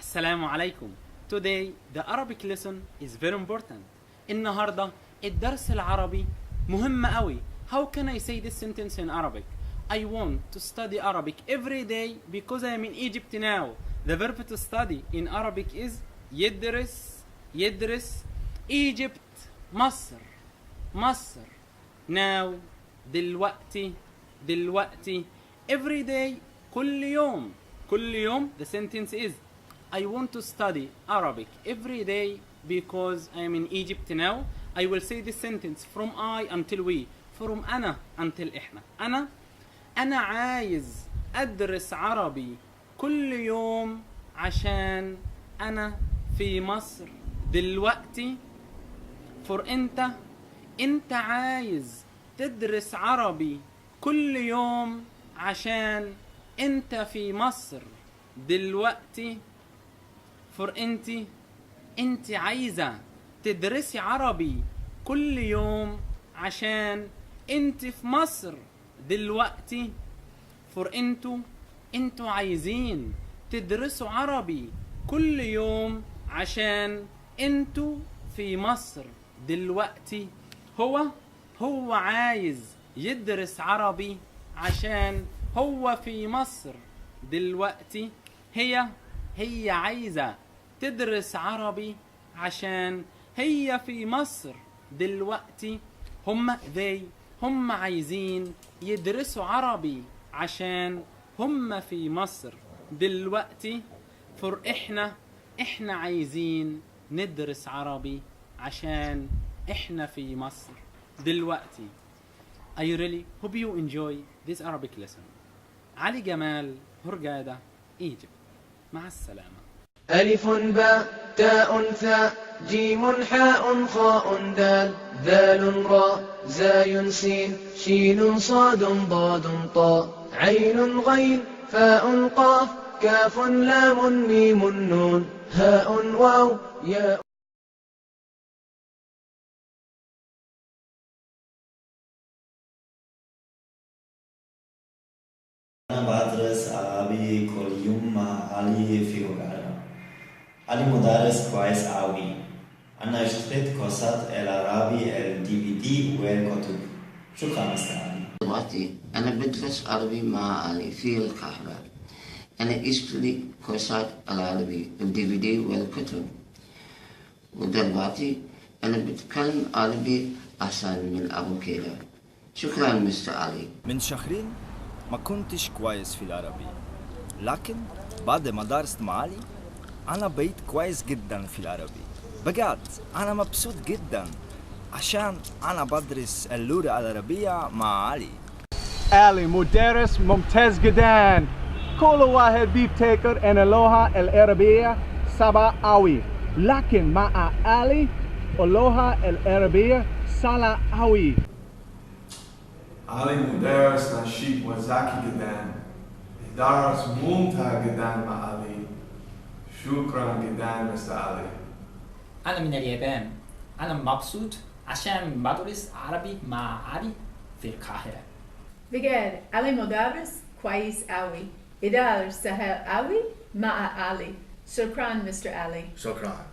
Assalamu alaikum. Today the Arabic lesson is very important. النهاردة الدرس العربي مهم قوي. How can I say this sentence in Arabic? I want to study Arabic every day because I am in Egypt now. The verb to study in Arabic is يدرس Egypt مصر now دلوقتي every day كل يوم the sentence is I want to study Arabic every day because I am in Egypt now. I will say this sentence from I until we, from أنا until إحنا. أنا عايز أدرس عربي كل يوم عشان أنا في مصر دلوقتي. for أنت عايز تدرس عربي كل يوم عشان أنت في مصر دلوقتي. for أنت عايزة تدرسي عربي كل يوم عشان أنت في مصر دلوقتي. for أنتوا عايزين تدرسوا عربي كل يوم عشان أنتوا في مصر دلوقتي. هو عايز يدرس عربي عشان هو في مصر دلوقتي. هي عايزة تدرس عربي عشان هي في مصر دلوقتي. هم عايزين يدرسوا عربي عشان هم في مصر دلوقتي. for احنا عايزين ندرس عربي عشان احنا في مصر دلوقتي. I really hope you enjoy this Arabic lesson. علي جمال هرجادة Egypt. مع السلامة. ألف باء تاء ثاء جيم حاء خاء دال ذال راء زاي سين شين صاد ضاد طاء عين غين فاء قاف كاف لام ميم نون هاء واو ياء. أنا بدرس عربي كل يوم مع علي في هوغادا. علي مدرس كويس أوي. أنا اشتريت كورسات العربي DVD والكتب. شكرا مستر علي. أنا بدرس عربي مع علي في القاهرة. أنا اشتريت كورسات العربي DVD والكتب. ودلوقتي أنا بتكلم عربي أحسن من قبل كده. شكرا مستر علي. من شهرين ما كنتش كويس في العربي، لكن بعد ما درست مع علي أنا بقيت كويس جدا في العربي. بجد أنا مبسوط جدا عشان أنا بدرس اللغة العربية مع علي. علي مدرس ممتاز جدا. كل واحد بيفتكر أن اللغة العربية صعبة أوي، لكن مع علي اللغة العربية سهلة أوي. علي مدرس نشيط وذكي جدا. الدرس ممتع جدا مع علي. شكرا جدا مستر علي. أنا من اليابان. أنا مبسوط عشان بدرس عربي مع علي في القاهرة. بجد علي مدرس كويس أوي. الدرس سهل أوي مع علي. شكرا مستر علي. شكرا.